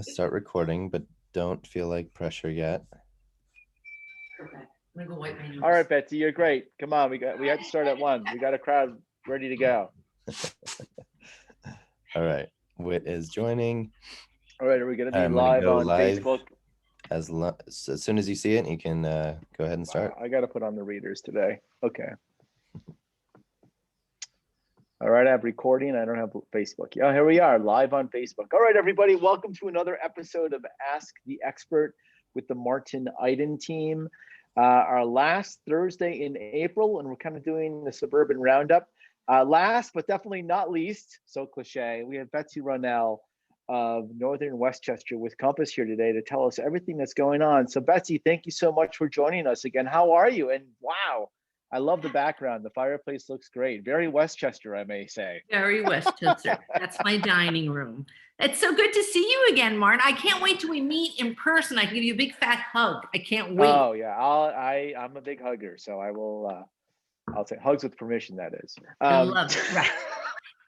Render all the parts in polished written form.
Start recording, but don't feel like pressure yet. Okay. I'm gonna go wipe my nose. All right, Betsy, you're great. Come on, we have to start at 1. We got a crowd ready to go. All right, Whit is joining. All right, are we going to be I'm gonna live go on live Facebook? As soon as you see it, you can go ahead and start. I got to put on the readers today. Okay. All right, I have recording. I don't have Facebook. Yeah, here we are, live on Facebook. All right, everybody, welcome to another episode of Ask the Expert with the Martin Eiden team. Our last Thursday in April, and we're kind of doing the suburban roundup. Last, but definitely not least, so cliche, we have Betsy Ronel of Northern Westchester with Compass here today to tell us everything that's going on. So Betsy, thank you so much for joining us again. How are you? And wow, I love the background. The fireplace looks great. Very Westchester, I may say. Very Westchester. That's my dining room. It's so good to see you again, Martin. I can't wait till we meet in person. I can give you a big fat hug. I can't wait. Oh yeah, I'm a big hugger, so I will. I'll say hugs with permission. That is. I love it. Right.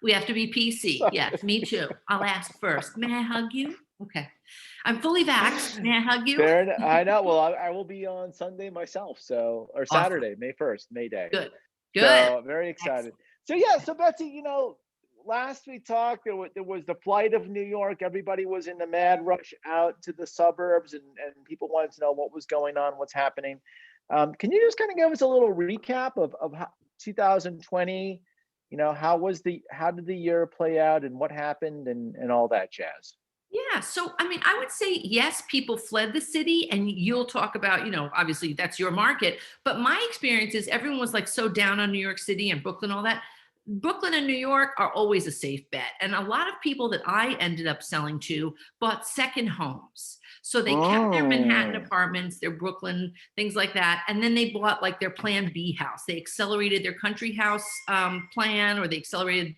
We have to be PC. Yes, me too. I'll ask first. May I hug you? Okay. I'm fully vaxxed. May I hug you? Fair enough. I know. Well, I will be on Sunday myself. So, or Awesome. Saturday, May 1st, May Day. Good. So very excited. Excellent. So yeah. So Betsy, last we talked, there was the flight of New York. Everybody was in the mad rush out to the suburbs, and people wanted to know what was going on, what's happening. Can you just kind of give us a little recap of how 2020? How did the year play out, and what happened, and all that jazz? Yeah. So, I would say, yes, people fled the city, and you'll talk about, obviously that's your market. But my experience is everyone was like so down on New York City and Brooklyn, all that. Brooklyn and New York are always a safe bet. And a lot of people that I ended up selling to bought second homes. So they kept their Manhattan apartments, their Brooklyn, things like that. And then they bought like their plan B house. They accelerated their country house plan, or they accelerated,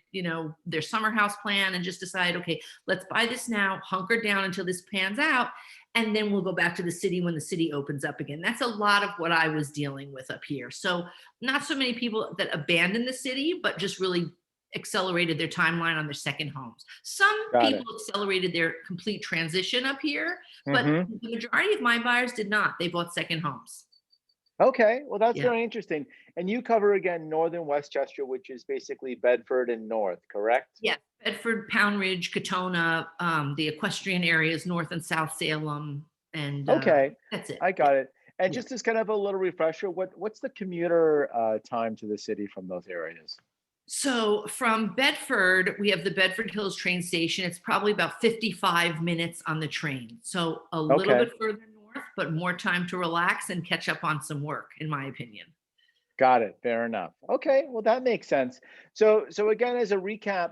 their summer house plan, and just decided, okay, let's buy this now, hunker down until this pans out. And then we'll go back to the city when the city opens up again. That's a lot of what I was dealing with up here. So not so many people that abandoned the city, but just really accelerated their timeline on their second homes. Some people accelerated their complete transition up here, but the majority of my buyers did not. They bought second homes. Okay, well, that's very interesting. And you cover, again, Northern Westchester, which is basically Bedford and North, correct? Yeah, Bedford, Pound Ridge, Katonah, the equestrian areas, North and South Salem, and okay, that's it. I got it. And just as kind of a little refresher, what's the commuter time to the city from those areas? So from Bedford, we have the Bedford Hills train station. It's probably about 55 minutes on the train. So a little bit further north, but more time to relax and catch up on some work, in my opinion. Got it. Fair enough. Okay, well, that makes sense. So again, as a recap,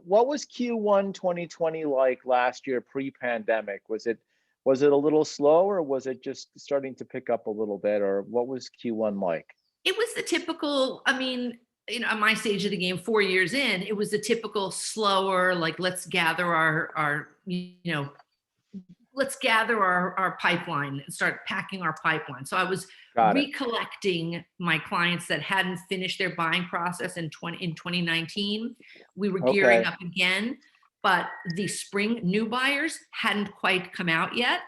what was Q1 2020 like last year pre-pandemic? Was it a little slow, or was it just starting to pick up a little bit, or what was Q1 like? It was the typical, at my stage of the game, 4 years in, it was the typical slower, like, let's gather our pipeline and start packing our pipeline. So I was recollecting my clients that hadn't finished their buying process in 2019. We were gearing up again, but the spring new buyers hadn't quite come out yet.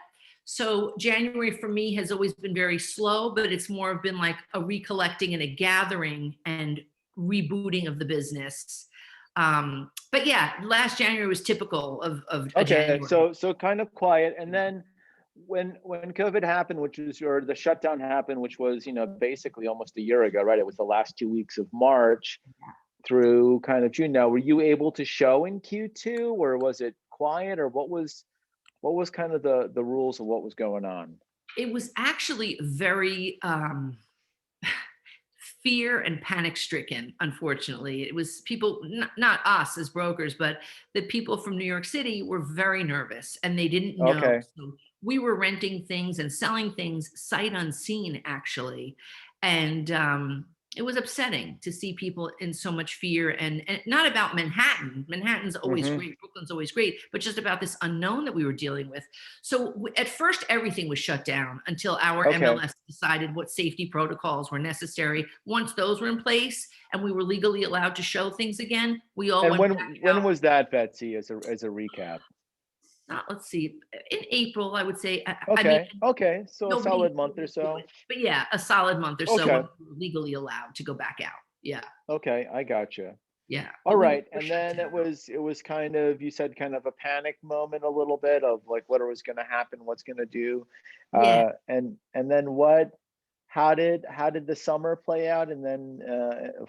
So January for me has always been very slow, but it's more been like a recollecting and a gathering and rebooting of the business. But yeah, last January was typical of January. So kind of quiet. And then when COVID happened, or the shutdown happened, which was, basically almost a year ago, right? It was the last 2 weeks of March through kind of June. Now, were you able to show in Q2, or was it quiet, or what was kind of the rules of what was going on? It was actually very fear and panic stricken. Unfortunately, it was people, not us as brokers, but the people from New York City were very nervous, and they didn't know. So we were renting things and selling things sight unseen, actually. And it was upsetting to see people in so much fear, and not about Manhattan. Manhattan's always great. Brooklyn's always great, but just about this unknown that we were dealing with. So at first, everything was shut down until our MLS decided what safety protocols were necessary. Once those were in place and we were legally allowed to show things again, we all went back out. When was that, Betsy, as a recap? let's see, in April, I would say, I mean, Okay. Okay. So a nobody solid month or would do so. it, but yeah, a solid month or so Okay. when we were legally allowed to go back out. Yeah, Okay. I gotcha. yeah, All but we right. were And shut then down. it was kind of, you said kind of a panic moment a little bit of like what was going to happen, what's going to do. Yeah, And then how did the summer play out and then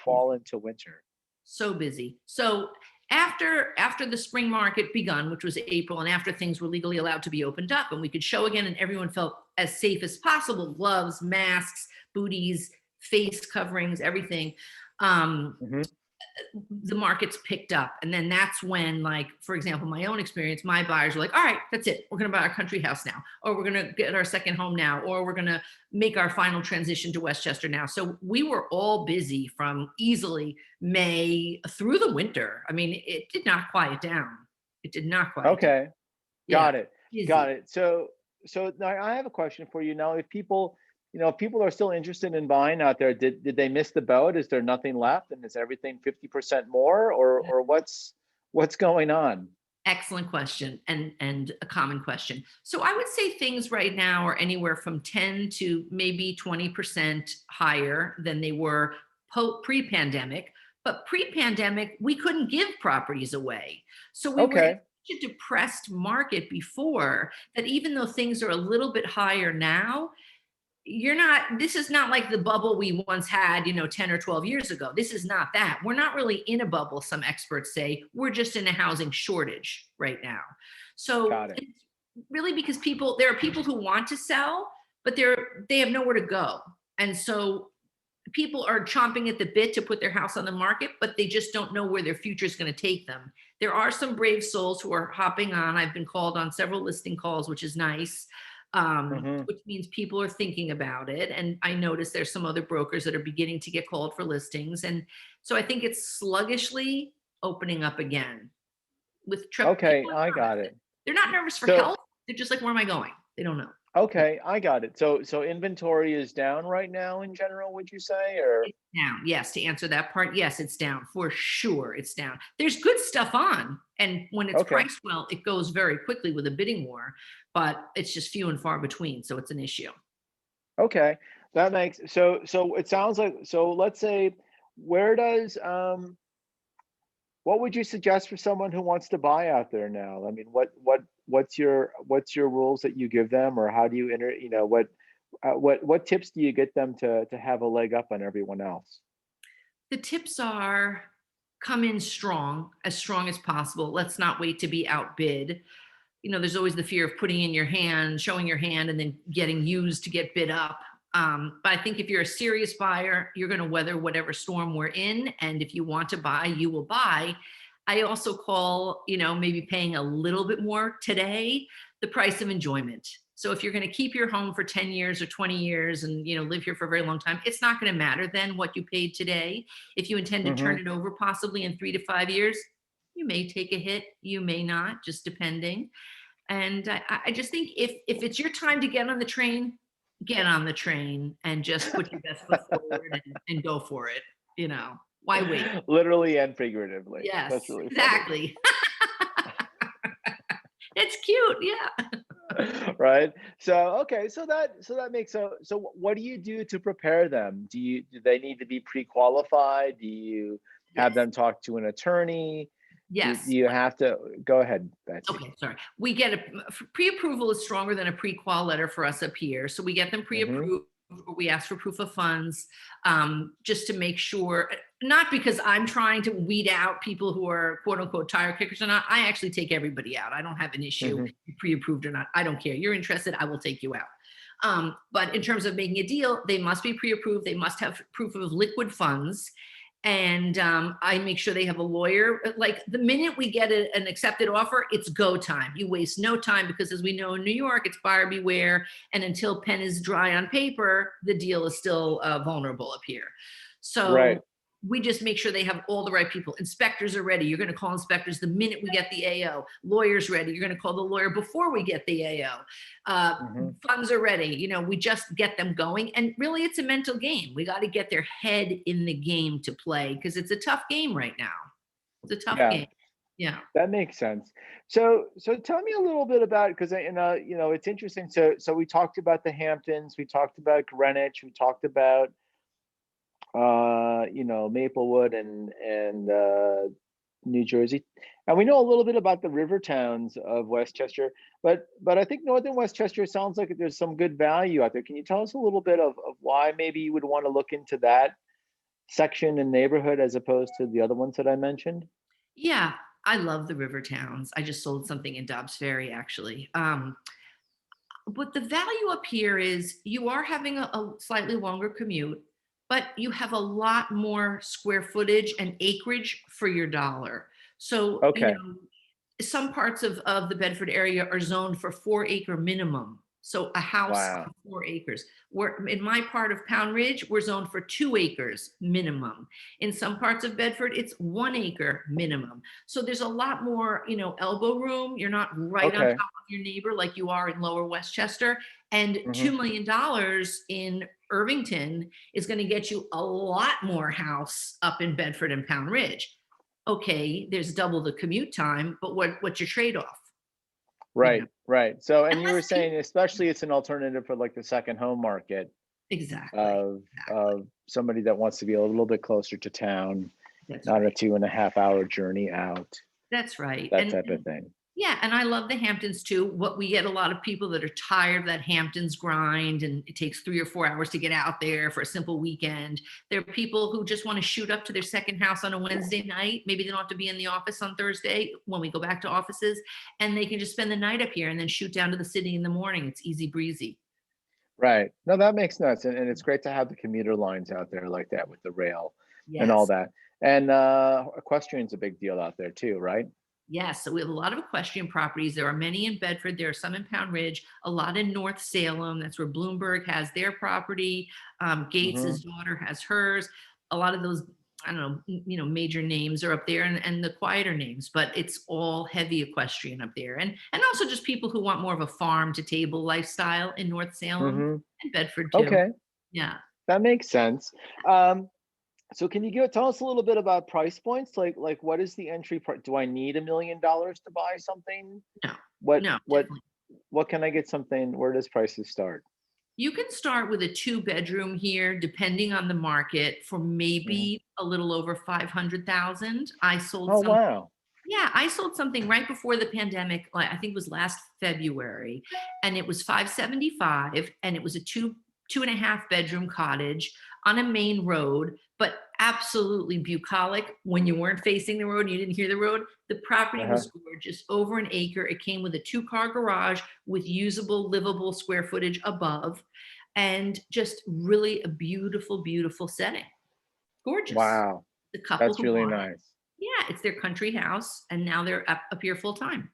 fall into winter? so busy. So after the spring market begun, which was April, and after things were legally allowed to be opened up and we could show again and everyone felt as safe as possible, gloves, masks, booties, face coverings, everything. Um, Hmm. the markets picked up. And then that's when, like, for example, my own experience, my buyers were like, all right, that's it. We're going to buy our country house now, or we're going to get our second home now, or we're going to make our final transition to Westchester now. So we were all busy from easily May through the winter. I mean, it did not quiet down. It did not quiet down. Okay. Yeah, Got it. Got busy. it. So now I have a question for you. Now, if people, if people are still interested in buying out there, did they miss the boat? Is there nothing left, and is everything 50% more, or what's going on? Excellent question, and a common question. So I would say things right now are anywhere from 10 to maybe 20% higher than they were pre-pandemic. But pre-pandemic, we couldn't give properties away. So we were in Okay. such a depressed market before that even though things are a little bit higher now, this is not like the bubble we once had, 10 or 12 years ago. This is not that. We're not really in a bubble, some experts say. We're just in a housing shortage right now. So Got it. it's really because there are people who want to sell, but they have nowhere to go. And so people are chomping at the bit to put their house on the market, but they just don't know where their future is going to take them. There are some brave souls who are hopping on. I've been called on several listing calls, which is nice, Hmm. which means people are thinking about it. And I notice there's some other brokers that are beginning to get called for listings. And so I think it's sluggishly opening up again with Okay, people are I got nervous. it. They're not nervous for So health. They're just like, where am I going? They don't know. Yeah. okay, I got it. So inventory is down right now in general, would you say, or? It's down. Yes, to answer that part, yes, it's down for sure. It's down. There's good stuff on, and when it's Okay. priced well, it goes very quickly with a bidding war, but it's just few and far between. So it's an issue. Okay, that makes so it sounds like, so let's say, where does what would you suggest for someone who wants to buy out there now? I mean, what's your rules that you give them, or how do you enter, what tips do you get them to have a leg up on everyone else? The tips are come in strong as possible. Let's not wait to be outbid. There's always the fear of putting in your hand, showing your hand, and then getting used to get bid up. But I think if you're a serious buyer, you're going to weather whatever storm we're in. And if you want to buy, you will buy. I also call, maybe paying a little bit more today, the price of enjoyment. So if you're going to keep your home for 10 years or 20 years and, live here for a very long time, it's not going to matter then what you paid today. If you intend to turn Hmm. it over possibly in 3 to 5 years, you may take a hit, you may not, just depending. And I just think if it's your time to get on the train, get on the train and just put your best foot forward and go for it. Why wait? Literally and figuratively. That's Yes, really funny. exactly. It's cute. Yeah. Right? So okay, so that makes, so what do you do to prepare them? Do they need to be pre-qualified? Do you have Yes. them talk to an attorney? Do Yes. you have to go ahead, Betsy? Okay, sorry. We get pre-approval is stronger than a pre-qual letter for us up here. So we get them Hmm. pre-approved, or we ask for proof of funds, just to make sure, not because I'm trying to weed out people who are quote unquote tire kickers or not. I actually take everybody out. I don't have an issue Hmm. if you're pre-approved or not. I don't care. You're interested, I will take you out. But in terms of making a deal, they must be pre-approved. They must have proof of liquid funds, and I make sure they have a lawyer. Like the minute we get an accepted offer, it's go time. You waste no time because, as we know in New York, it's buyer beware, and until pen is dry on paper, the deal is still vulnerable up here. Right. So we just make sure they have all the right people. Inspectors are ready. You're going to call inspectors the minute we get the AO. Lawyers ready. You're going to call the lawyer before we get the AO. Uh, Hmm. Funds are ready. We just get them going. And really, it's a mental game. We got to get their head in the game to play because it's a tough game right now. It's a tough Yeah. game. Yeah. That makes sense. So tell me a little bit about, because it's interesting. So we talked about the Hamptons, we talked about Greenwich, we talked about Maplewood and New Jersey, and we know a little bit about the river towns of Westchester. But I think Northern Westchester sounds like there's some good value out there. Can you tell us a little bit of why maybe you would want to look into that section and neighborhood as opposed to the other ones that I mentioned? Yeah. I love the river towns. I just sold something in Dobbs Ferry, actually. But the value up here is you are having a slightly longer commute, but you have a lot more square footage and acreage for your dollar. So, Okay. some parts of the Bedford area are zoned for 4 acre minimum. So a house Wow. on 4 acres. Where in my part of Pound Ridge, we're zoned for 2 acres minimum. In some parts of Bedford, it's 1 acre minimum. So there's a lot more, elbow room. You're not right on top Okay. of your neighbor like you are in Lower Westchester. And Hmm. $2 million in Irvington is going to get you a lot more house up in Bedford and Pound Ridge. Okay, there's double the commute time, but what's your trade-off? You know, Right. Right. So, and and you less were people. saying, especially it's an alternative for like the second home market Exactly. of somebody that wants to be a little bit closer to town, That's not a right. 2.5 hour journey out, That's right. that And, type of and thing. yeah, and I love the Hamptons too. What we get a lot of people that are tired of that Hamptons grind, and it takes 3 or 4 hours to get out there for a simple weekend. There are people who just want to shoot up to their second house on a Wednesday night. Maybe they don't have to be in the office on Thursday when we go back to offices, and they can just spend the night up here and then shoot down to the city in the morning. It's easy breezy. Right. No, that makes sense. And it's great to have the commuter lines out there like that with the rail and all Yes. that. And equestrian's a big deal out there too, right? Yes, so we have a lot of equestrian properties. There are many in Bedford. There are some in Pound Ridge, a lot in North Salem. That's where Bloomberg has their property. Hmm. Gates's daughter has hers. A lot of those, I don't know, major names are up there, and the quieter names, but it's all heavy equestrian up there. And also just people who want more of a farm to table lifestyle in North Salem Hmm. and Bedford too. Okay. Yeah. That makes sense. Um, So can you tell us a little bit about price points? Like what is the entry price? Do I need $1 million to buy something? No, What no, what definitely. what can I get something? Where does prices start? You can start with a 2 bedroom here, depending on the market, for Mhm. maybe a little over 500,000. I sold Oh some, wow. yeah, I sold something right before the pandemic, like I think it was last February, and it was 575, and it was a two and a half bedroom cottage on a main road, but absolutely bucolic. When you weren't facing the road, you didn't hear the road. The property Uh-huh. was gorgeous, over an acre. It came with a 2-car garage with usable, livable square footage above, and just really a beautiful, beautiful setting. Gorgeous. Wow. The couple That's who really bought it, nice. yeah, it's their country house, and now they're up here full time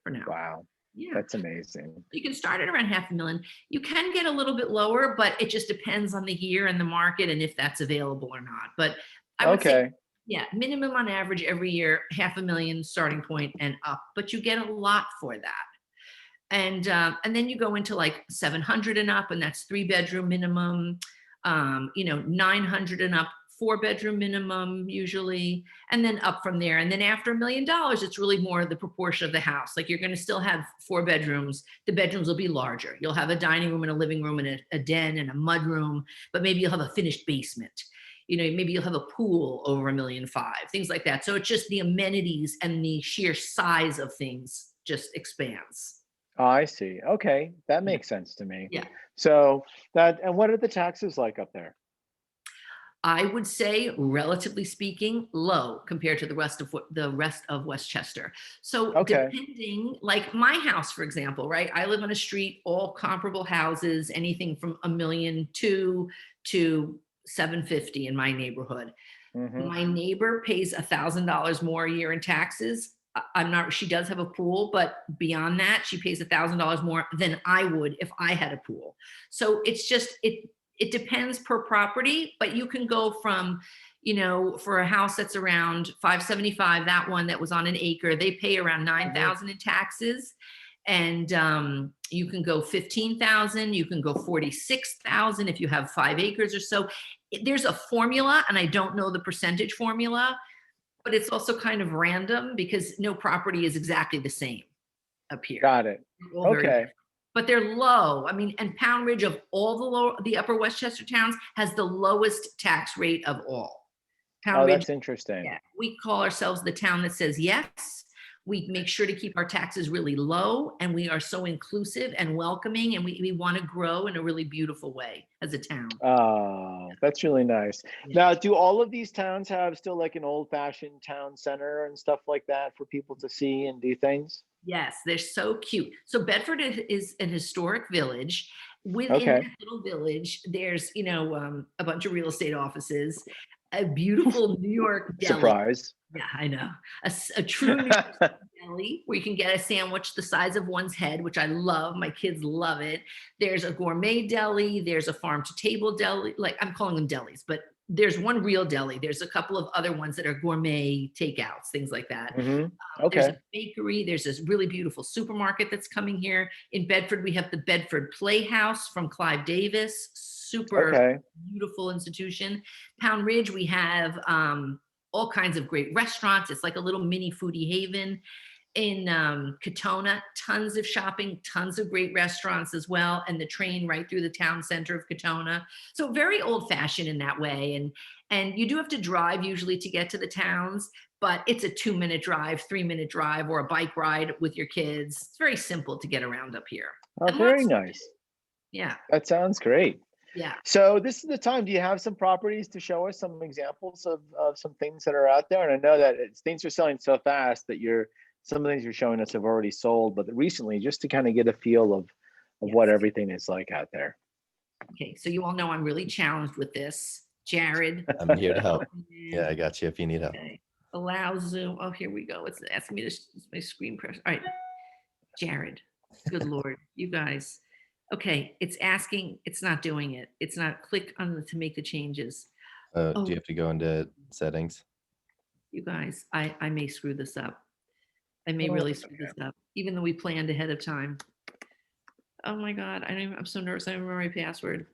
for now. Wow. Yeah. That's amazing. You can start at around 500,000. You can get a little bit lower, but it just depends on the year and the market and if that's available or not. But I would say, Okay. yeah, minimum on average every year, 500,000 starting point and up, but you get a lot for that. And then you go into like 700 and up, and that's 3 bedroom minimum. 900 and up, 4 bedroom minimum usually, and then up from there. And then after $1 million, it's really more the proportion of the house. Like you're going to still have 4 bedrooms. The bedrooms will be larger. You'll have a dining room and a living room and a den and a mud room, but maybe you'll have a finished basement. Maybe you'll have a pool over $1.5 million, things like that. So it's just the amenities and the sheer size of things just expands. Oh, I see. Okay. That Yeah. makes sense to me. Yeah. So and what are the taxes like up there? I would say, relatively speaking, low compared to the rest of Westchester. So Okay. depending, like my house, for example, right? I live on a street, all comparable houses, anything from 1,200,000 to 750 in my neighborhood. Hmm. My neighbor pays $1,000 more a year in taxes. I'm not. She does have a pool, but beyond that, she pays $1,000 more than I would if I had a pool. So it's just it depends per property, but you can go from, for a house that's around 575, that one that was on an acre, they pay around Hmm. 9,000 in taxes. And you can go 15,000, you can go 46,000 if you have 5 acres or so. There's a formula, and I don't know the percentage formula, but it's also kind of random because no property is exactly the same up here. Got it. They're all very Okay. different. But they're low. I mean, and Pound Ridge of all the upper Westchester towns has the lowest tax rate of all. Pound Oh, Ridge, that's interesting. yeah, we call ourselves the town that says yes. We make sure to keep our taxes really low, and we are so inclusive and welcoming, and we want to grow in a really beautiful way as a town. Oh, that's really nice. Yeah. Now, do all of these towns have still like an old-fashioned town center and stuff like that for people to see and do things? Yes, they're so cute. So Bedford is an historic village. Within Okay. that little village, there's, a bunch of real estate offices, a beautiful New York deli. Surprise. Yeah, I know. A true New York deli where you can get a sandwich the size of one's head, which I love. My kids love it. There's a gourmet deli. There's a farm to table deli. Like, I'm calling them delis, but there's one real deli. There's a couple of other ones that are gourmet takeouts, things like that. Hmm. There's Okay. a bakery. There's this really beautiful supermarket that's coming here. In Bedford, we have the Bedford Playhouse from Clive Davis. Super Okay. beautiful institution. Pound Ridge, we have all kinds of great restaurants. It's like a little mini foodie haven. In Katonah, tons of shopping, tons of great restaurants as well, and the train right through the town center of Katonah. So very old fashioned in that way. And you do have to drive usually to get to the towns, but it's a 2-minute drive, 3-minute drive, or a bike ride with your kids. It's very simple to get around up here. Oh, And very lots to do. nice. Yeah, That sounds great. yeah. So this is the time. Do you have some properties to show us, some examples of some things that are out there? And I know that things are selling so fast that some of the things you're showing us have already sold, but recently, just to kind of get a feel of what Yes. everything is like out there. Okay, so you all know I'm really challenged with this. Jared. I'm here to help. Yeah, I got you if you need help. Okay. Allow Zoom. Oh, here we go. It's asking me to my screen press. All right. Jared. Good Lord. You guys. Okay. It's asking. It's not doing it. It's not. Click on to make the changes. Do Oh. you have to go into settings? You guys, I may screw this up. I may Oh, really it's screw this up, even though we planned ahead of time. Oh my God. I'm so nervous. I don't remember my password.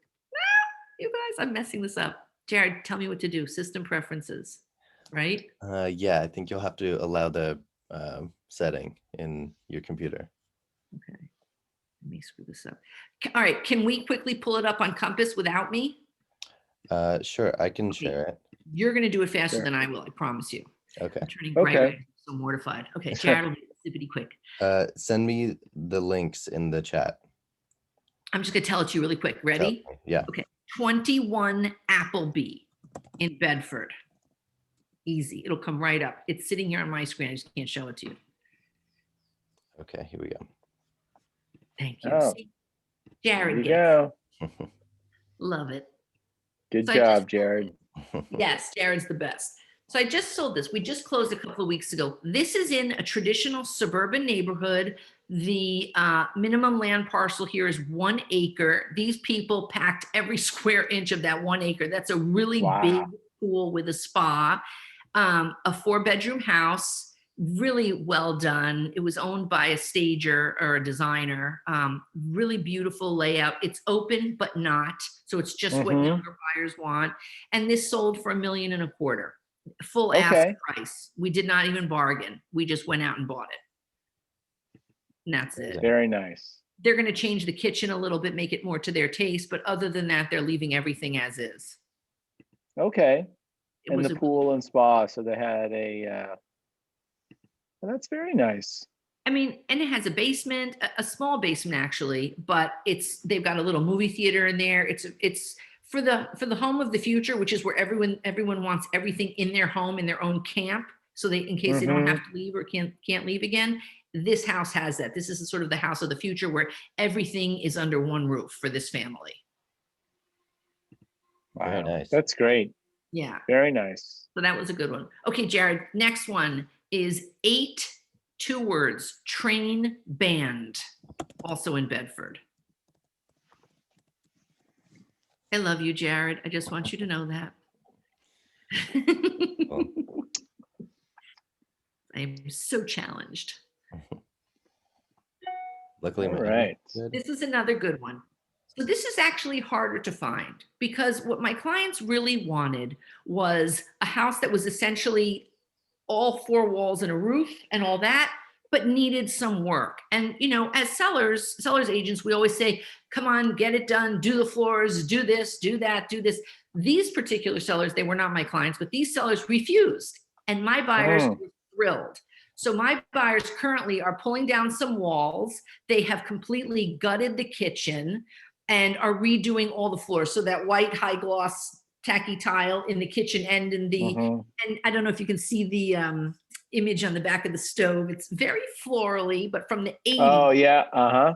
You guys, I'm messing this up. Jared, tell me what to do. System preferences, right? Yeah, I think you'll have to allow the setting in your computer. Okay. Let me screw this up. All right. Can we quickly pull it up on Compass without me? Sure, I can Okay. share it. You're going to do it faster Sure. than I will. I promise you. Okay. I'm turning bright Okay. red. I'm so mortified. Okay. Jared will be zippity quick. Send me the links in the chat. I'm just going to tell it to you really quick. Ready? Yeah. Okay. 21 Appleby in Bedford. Easy. It'll come right up. It's sitting here on my screen. I just can't show it to you. Okay, here we go. Thank you. Oh. See? There Jared you gets it. go. Love it. Good So I job, just- Jared. Yes, Jared's the best. So I just sold this. We just closed a couple of weeks ago. This is in a traditional suburban neighborhood. The minimum land parcel here is 1 acre. These people packed every square inch of that 1 acre. That's a really Wow. big pool with a spa, a 4-bedroom house, really well done. It was owned by a stager or a designer. Really beautiful layout. It's open, but not. So it's just what Mhm. younger buyers want. And this sold for $1.25 million. Full ask Okay. price. We did not even bargain. We just went out and bought it. And that's it. Very nice. They're going to change the kitchen a little bit, make it more to their taste. But other than that, they're leaving everything as is. Okay. It And was the a- pool and spa. So they had well, that's very nice. I mean, and it has a basement, a small basement actually, but they've got a little movie theater in there. It's for the home of the future, which is where everyone wants everything in their home, in their own camp. So in case they don't have to leave or can't leave again, this house has that. This is sort of the house of the future where everything is under one roof for this family. Very Wow. nice. That's great. Yeah. Very nice. So that was a good one. Okay, Jared, next one is 8 2 words, train band, also in Bedford. I love you, Jared. I just want you to know that. Well, I'm so challenged. luckily, All my right. internet's good. This is another good one. So this is actually harder to find because what my clients really wanted was a house that was essentially all four walls and a roof and all that, but needed some work. And, you know, as sellers agents, we always say, come on, get it done, do the floors, do this, do that, do this. These particular sellers, they were not my clients, but these sellers refused. And my buyers were thrilled. So my buyers currently are pulling down some walls. They have completely gutted the kitchen and are redoing all the floors. So that white high gloss tacky tile in the kitchen and in the, and I don't know if you can see the image on the back of the stove. It's very florally, but from the 80s. Oh yeah,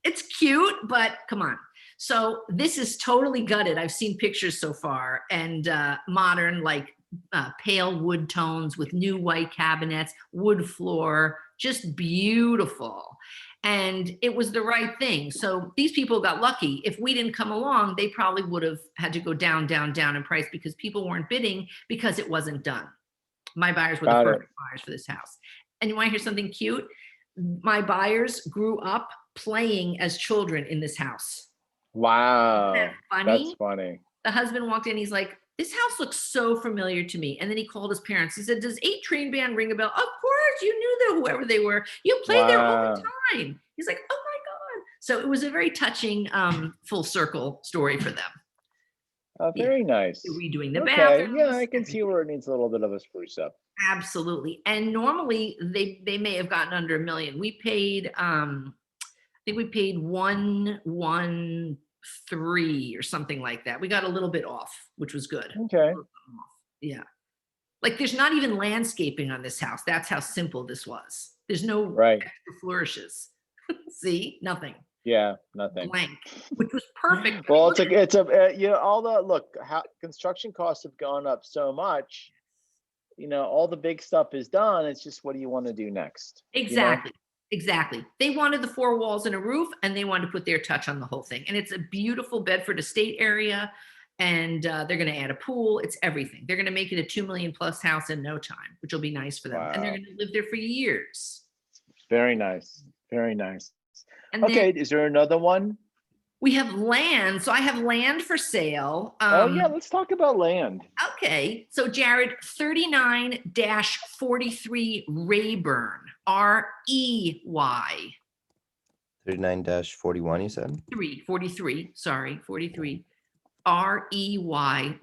It's cute, but come on. So this is totally gutted. I've seen pictures so far, and modern, like pale wood tones with new white cabinets, wood floor, just beautiful. And it was the right thing. So these people got lucky. If we didn't come along, they probably would have had to go down, down, down in price because people weren't bidding because it wasn't done. My buyers were the perfect buyers for this house. And you want to hear something cute? My buyers grew up playing as children in this house. Wow. Isn't that funny? That's funny. The husband walked in, he's like, this house looks so familiar to me. And then he called his parents. He said, does 8 Train Band ring a bell? Of course, you knew them, whoever they were. You played there all the time. He's like, oh my God. So it was a very touching full circle story for them. Very nice. They're redoing the bathrooms. Yeah, I can see where it needs a little bit of a spruce up. Absolutely. And normally they may have gotten under $1 million. We paid, I think we paid 113 or something like that. We got a little bit off, which was good. Okay. Yeah. Like there's not even landscaping on this house. That's how simple this was. There's no extra flourishes. See, nothing. Yeah, nothing. Blank, which was perfect. Well, it's you know, all the construction costs have gone up so much. You know, all the big stuff is done. It's just, what do you want to do next? Exactly. You know? Exactly. They wanted the 4 walls and a roof, and they wanted to put their touch on the whole thing. And it's a beautiful Bedford estate area, and they're going to add a pool. It's everything. They're going to make it a $2 million plus house in no time, which will be nice for them. Wow. And they're going to live there for years. Very nice. Very nice. And okay, is there another one? We have land. So I have land for sale. Oh yeah, let's talk about land. Okay. So Jared, 39-43 Rayburn, R-E-Y. 39-41, you said? 43, sorry, 43. R-E-Y-B-U-R-N,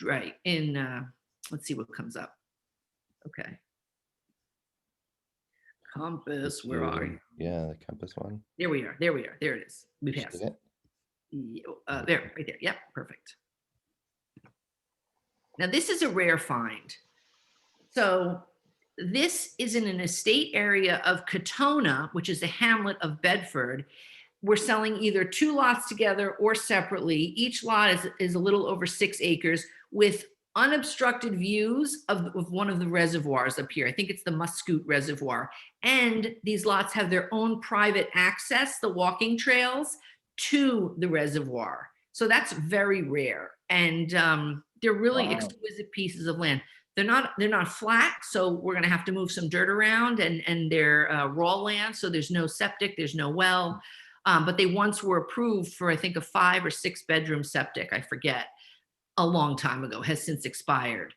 right, in, let's see what comes up. Okay. Compass, where are you? Yeah, the compass one. There we are, there it is. We Just passed. did it? There, right there, yep, perfect. Now this is a rare find. So this is in an estate area of Katonah, which is a hamlet of Bedford. We're selling either 2 lots together or separately. Each lot is a little over 6 acres with unobstructed views of one of the reservoirs up here. I think it's the Muscoot Reservoir. And these lots have their own private access, the walking trails to the reservoir. So that's very rare. And they're really exquisite pieces of land. They're not flat, so we're gonna have to move some dirt around, and they're raw land, so there's no septic, there's no well. But they once were approved for, I think, a 5 or 6 bedroom septic, I forget, a long time ago, has since expired.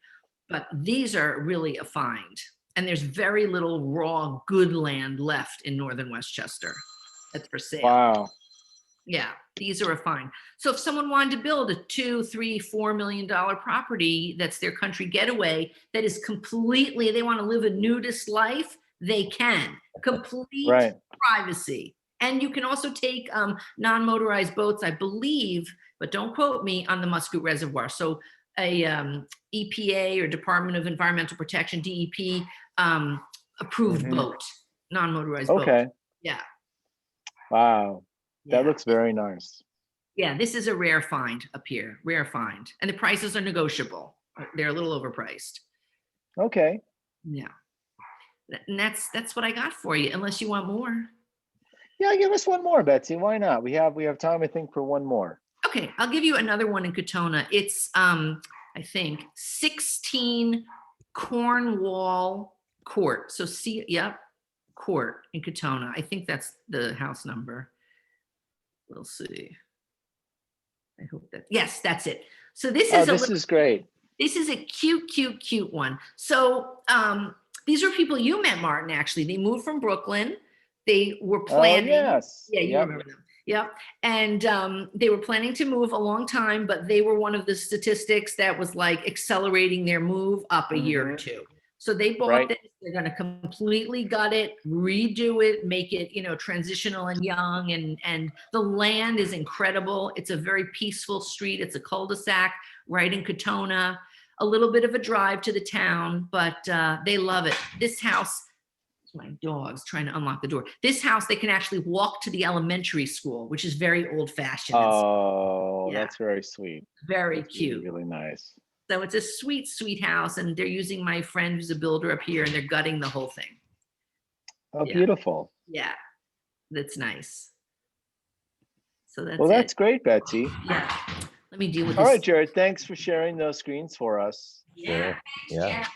But these are really a find. And there's very little raw good land left in Northern Westchester that's for sale. Wow. Yeah, these are a find. So if someone wanted to build a $2, $3, $4 million property that's their country getaway, that is completely, they want to live a nudist life, they can. Complete privacy. And you can also take non-motorized boats, I believe, but don't quote me, on the Muscoot Reservoir. So a EPA or Department of Environmental Protection, DEP, approved boat, non-motorized boat. Okay. Yeah. Wow. That Yeah. looks very nice. Yeah, this is a rare find up here, rare find. And the prices are negotiable. They're a little overpriced. Okay. Yeah. And that's what I got for you, unless you want more. Yeah, give us one more, Betsy. Why not? We have time, I think, for one more. Okay, I'll give you another one in Katonah. It's I think 16 Cornwall Court. So Court in Katonah. I think that's the house number. We'll see. I hope that, yes, that's it. So this is this is great. This is a cute, cute, cute one. So these are people you met, Martin, actually. They moved from Brooklyn. They were Oh, planning. yes. Yeah, you Yep. remember them. Yep. And they were planning to move a long time, but they were one of the statistics that was like accelerating their move up a year or two. So they bought Right. this. They're going to completely gut it, redo it, make it, you know, transitional and young. And the land is incredible. It's a very peaceful street. It's a cul-de-sac right in Katonah. A little bit of a drive to the town, but they love it. This house, my dog's trying to unlock the door. This house, they can actually walk to the elementary school, which is very old fashioned. Oh, Yeah. that's very sweet. Very That's cute. really, really nice. So it's a sweet, sweet house. And they're using my friend who's a builder up here and they're gutting the whole thing. Oh, Yeah. beautiful. Yeah, that's nice. So that's Well, that's it. great, Betsy. Yeah. Let me deal with All this. right, Jared, thanks for sharing those screens for us. Yeah. Yeah.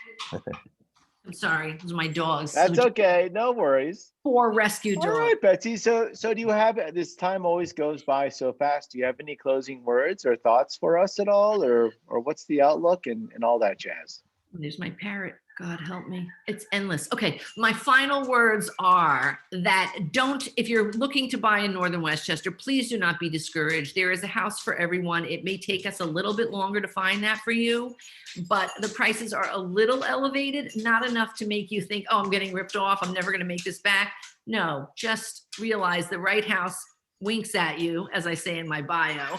I'm sorry. Those are my dogs. That's okay. No worries. 4 rescue All dogs. right, Betsy. So do you have, this time always goes by so fast. Do you have any closing words or thoughts for us at all, or what's the outlook and all that jazz? There's my parrot. God help me. It's endless. Okay. My final words are that if you're looking to buy in Northern Westchester, please do not be discouraged. There is a house for everyone. It may take us a little bit longer to find that for you, but the prices are a little elevated, not enough to make you think, oh, I'm getting ripped off. I'm never going to make this back. No, just realize the right house winks at you, as I say in my bio,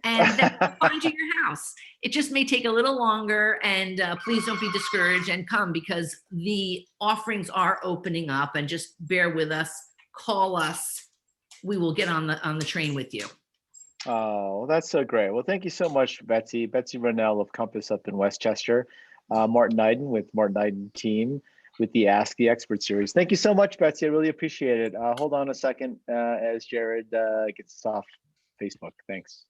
and then find you your house. It just may take a little longer, and please don't be discouraged and come, because the offerings are opening up, and just bear with us, call us. We will get on the train with you. Oh, that's so great. Well, thank you so much, Betsy. Betsy Ronel of Compass up in Westchester. Martin Eiden with Martin Eiden team with the Ask the Expert series. Thank you so much, Betsy. I really appreciate it. Hold on a second as Jared gets us off Facebook. Thanks.